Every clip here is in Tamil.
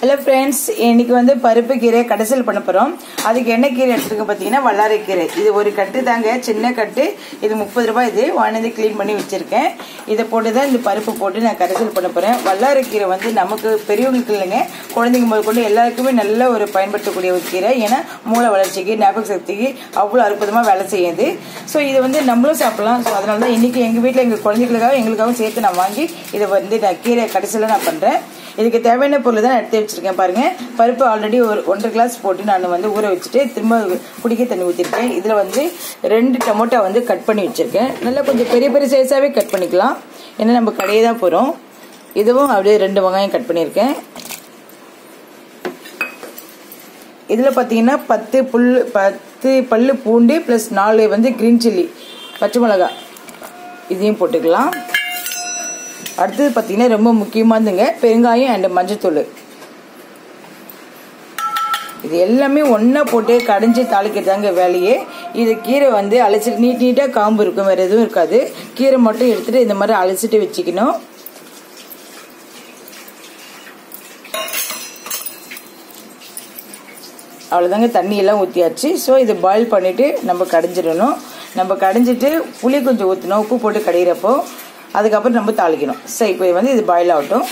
ஹலோ ஃப்ரெண்ட்ஸ், இன்னைக்கு வந்து பருப்பு கீரை கடைசல் பண்ண போகிறோம். அதுக்கு என்ன கீரை எடுத்துருக்க பார்த்தீங்கன்னா வல்லாரை கீரை. இது ஒரு கட்டு தாங்க, சின்ன கட்டு. இது 30 ரூபாய். இது வாங்கி க்ளீன் பண்ணி வச்சுருக்கேன். இதை போட்டு தான் இந்த பருப்பு போட்டு நான் கடைசல் பண்ண போகிறேன். வல்லாரை கீரை வந்து நமக்கு பெரியவங்களுக்கு இல்லைங்க, குழந்தைங்க முதல் கொண்டு எல்லாருக்குமே நல்ல ஒரு பயன்படுத்தக்கூடிய ஒரு கீரை. ஏன்னா மூளை வளர்ச்சிக்கு, ஞாபக சக்திக்கு அவ்வளோ அற்புதமாக வேலை செய்யுது. ஸோ இது வந்து நம்மளும் சாப்பிடலாம். ஸோ அதனால தான் இன்றைக்கி எங்கள் வீட்டில் எங்கள் குழந்தைகளுக்காக எங்களுக்காகவும் சேர்த்து நான் வாங்கி இதை வந்து நான் கீரை கடைசியில் நான் பண்ணுறேன். இதுக்கு தேவையான பொருள் தான் எடுத்து வச்சிருக்கேன். பாருங்க, பருப்பு ஆல்ரெடி ஒரு 1.5 கிளாஸ் போட்டு நான் வந்து ஊற வச்சுட்டு திரும்ப குடிக்க தண்ணி ஊற்றிருக்கேன். இதில் வந்து 2 டொமேட்டோ வந்து கட் பண்ணி வச்சிருக்கேன். நல்லா கொஞ்சம் பெரிய பெரிய சைஸாகவே கட் பண்ணிக்கலாம், ஏன்னா நம்ம கடையே தான் போகிறோம். இதுவும் அப்படியே 2 வெங்காயம் கட் பண்ணியிருக்கேன். இதில் பார்த்தீங்கன்னா 10 பல்லு பூண்டு ப்ளஸ் 4 வந்து கிரீன் சில்லி பச்சை மிளகாய் இதையும் போட்டுக்கலாம். அடுத்தது பார்த்தீங்கன்னா ரொம்ப முக்கியமானதுங்க, பெருங்காயம் அண்ட் மஞ்சத்தூள். இது எல்லாமே ஒன்றா போட்டு கடைஞ்சி தாளிக்கிறதாங்க வேலையே. இது கீரை வந்து அலசிட்டு நீட்டாக காம்பு இருக்கும், வேறு எதுவும் இருக்காது. கீரை மட்டும் எடுத்துகிட்டு இந்த மாதிரி அலசிட்டு வச்சுக்கணும். அவ்வளோதாங்க, தண்ணியெல்லாம் ஊற்றியாச்சு. ஸோ இதை பாயில் பண்ணிவிட்டு நம்ம கடைஞ்சிடணும். நம்ம கடைஞ்சிட்டு புளி கொஞ்சம் ஊற்றணும், உப்பு போட்டு கடையிறப்போ. அதுக்கப்புறம் நம்ம தாளிக்கணும். சரி, இப்போ வந்து இது பாயில் ஆகட்டும்.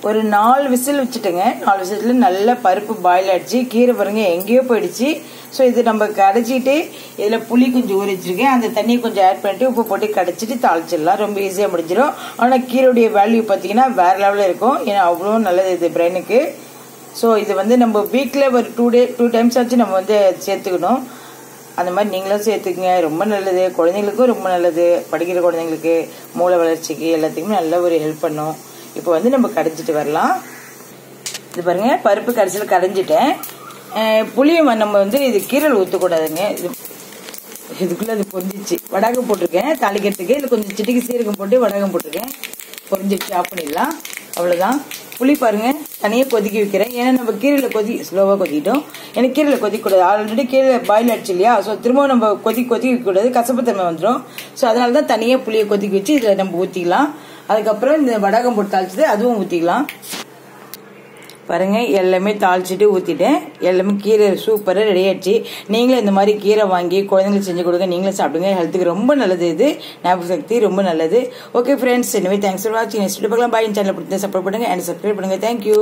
ஒரு 4 விசில் வச்சுட்டுங்க. 4 விசில் நல்ல பருப்பு பாயில் ஆகிடுச்சு. கீரை பாருங்க எங்கேயோ போயிடுச்சு. ஸோ இது நம்ம கடைச்சிட்டு இதில் புளி கொஞ்சம் ஊற வச்சுருக்கேன். அந்த தண்ணியை கொஞ்சம் ஆட் பண்ணிட்டு உப்பு போட்டு கடைச்சிட்டு தாளிச்சிடலாம். ரொம்ப ஈஸியாக முடிஞ்சிடும். ஆனால் கீரையுடைய வேல்யூ பார்த்தீங்கன்னா வேறு லெவலில் இருக்கும். ஏன்னா அவ்வளோ நல்லது இது பிரெயினுக்கு. ஸோ இது வந்து நம்ம வீக்கில் ஒரு 2 டைம்ஸ் ஆச்சு நம்ம வந்து சேர்த்துக்கணும். அந்த மாதிரி நீங்களும் சேர்த்துக்குங்க, ரொம்ப நல்லது. குழந்தைங்களுக்கும் ரொம்ப நல்லது, படிக்கிற குழந்தைங்களுக்கு, மூளை வளர்ச்சிக்கு எல்லாத்துக்குமே நல்ல ஒரு ஹெல்ப் பண்ணும். இப்போ வந்து நம்ம கடைஞ்சிட்டு வரலாம். இது பாருங்க, பருப்பு கடைசியில் கடைஞ்சிட்டேன். புளியும் நம்ம வந்து இது கீரையில் ஊற்றக்கூடாதுங்க. இதுக்குள்ளே அது பொரிஞ்சிச்சு. வடகம் போட்டிருக்கேன் தாளிக்கிறதுக்கு. இது கொஞ்சம் சிட்டிக்கு சீரகம் போட்டு வடகம் போட்டிருக்கேன். பொரிஞ்சிட்டு ஆஃப் பண்ணிடலாம். அவ்வளோதான். புளி பாருங்க தனியாக கொதிக்க வைக்கிறேன். ஏன்னா நம்ம கீரையில் ஸ்லோவாக கொதிக்கிட்டோம். ஏன்னா கீரையில் கொதிக்கக்கூடாது, ஆல்ரெடி கீரை பாயில் ஆயிடுச்சு இல்லையா. ஸோ திரும்பவும் நம்ம கொதிக்க வைக்கக்கூடாது, கசப்புத்தன்மை வந்துடும். ஸோ அதனால தான் தனியாக புளியை கொதிக்க வச்சு இதில் நம்ம ஊற்றிக்கலாம். அதுக்கப்புறம் இந்த வடகம் போட்டு தாளிச்சது அதுவும் ஊற்றிக்கலாம். பாருங்க, எல்லாமே தாளிச்சிட்டு ஊற்றிட்டேன். எல்லாமே கீரை சூப்பராக ரெடி ஆயிடுச்சு. நீங்களும் இந்த மாதிரி கீரை வாங்கி குழந்தைங்களுக்கு செஞ்சு கொடுங்க, நீங்களும் சாப்பிடுங்க. ஹெல்த்துக்கு ரொம்ப நல்லது, இது ஞாபக சக்தி ரொம்ப நல்லது. ஓகே ஃப்ரெண்ட்ஸ், எனவே தேங்க்ஸ் ஃபார் வாட்சிங். நெக்ஸ்ட் பார்க்கலாம். பாய். சேனல் பிடிச்சா சப்போர்ட் பண்ணுங்க அண்ட் சப்ஸ்கிரைப் பண்ணுங்க. தேங்க்யூ.